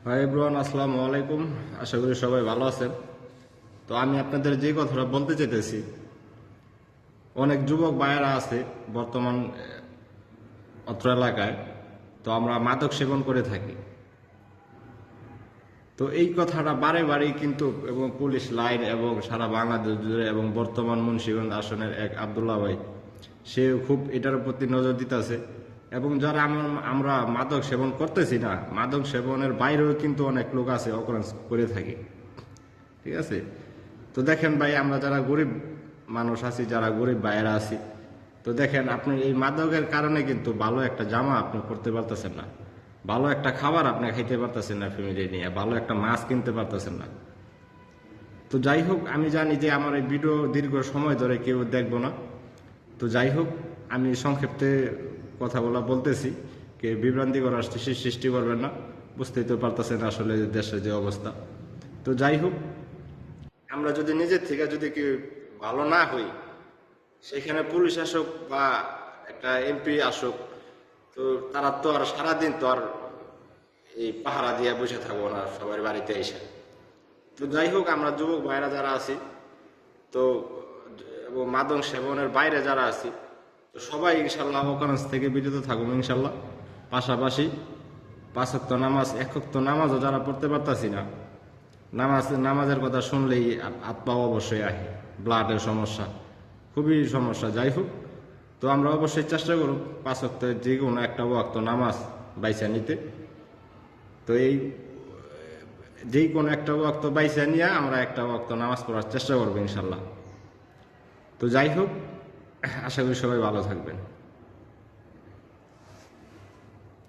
Hi everyone, আসসালামু আলাইকুম। আশা করি সবাই ভালো আছেন। তো আমি আপনাদের যে কথাটা বলতে চাইতেছি, অনেক যুবক ভাইয়েরা আছে বর্তমান অত্র এলাকায়, তো আমরা মাদক সেবন করে থাকি। তো এই কথাটা বারে বারেই কিন্তু এবং পুলিশ লাইন এবং সারা বাংলাদেশ জুড়ে এবং বর্তমান মুন্সিগঞ্জ আসনের এক আব্দুল্লাহ ভাই, সে খুব এটার প্রতি নজর দিতেছে। এবং যারা আমরা মাদক সেবন করতেছি না, মাদক সেবনের বাইরেও কিন্তু অনেক লোক আছে অকারেন্স করে থাকি। ঠিক আছে? তো দেখেন ভাই, আমরা যারা গরিব মানুষ আছি, যারা গরিব ভাইয়েরা আছি, তো দেখেন আপনি এই মাদকের কারণে কিন্তু ভালো একটা জামা আপনি করতে পারতেছেন না, ভালো একটা খাবার আপনি খাইতে পারতেছেন না, ফ্যামিলি নিয়ে ভালো একটা মাছ কিনতে পারতেছেন না। তো যাই হোক, আমি জানি যে আমার এই ভিডিও দীর্ঘ সময় ধরে কেউ দেখবো না। তো যাই হোক, আমি সংক্ষেপে কথা বলতেছি, কে বিভ্রান্তি করার সৃষ্টি করবেন না। বুঝতেই তো পারতেছেন আসলে দেশের যে অবস্থা। তো যাই হোক, আমরা যদি নিজের থেকে যদি কেউ ভালো না হই, সেখানে পুলিশ আসুক বা একটা এমপি আসুক, তো তারা তো আর সারাদিন তো আর এই পাহারা দিয়ে বসে থাকবো না সবার বাড়িতে এসে। তো যাই হোক, আমরা যুবক ভাইরা যারা আছি, তো এবং মাদক সেবনের বাইরে যারা আছি, তো সবাই ইনশাল্লাহ অকারেন্স থেকে বিরত থাকুন ইনশাল্লাহ। পাশাপাশি 5 ওয়াক্ত নামাজ, 1 ওয়াক্ত নামাজও যারা পড়তে পারতাছি না, নামাজের কথা শুনলেই হাত পা অবশ্যই আহে, ব্লাডের সমস্যা, খুবই সমস্যা। যাই হোক, তো আমরা অবশ্যই চেষ্টা করব 5 ওয়াক্তের যে কোনো একটা ওয়াক্ত নামাজ বাইসা নিতে। তো এই যেই কোনো একটা ওয়াক্ত বাইসা নিয়ে আমরা একটা ওয়াক্ত নামাজ পড়ার চেষ্টা করবো ইনশাল্লাহ। তো যাই হোক, আশা করি সবাই ভালো থাকবেন।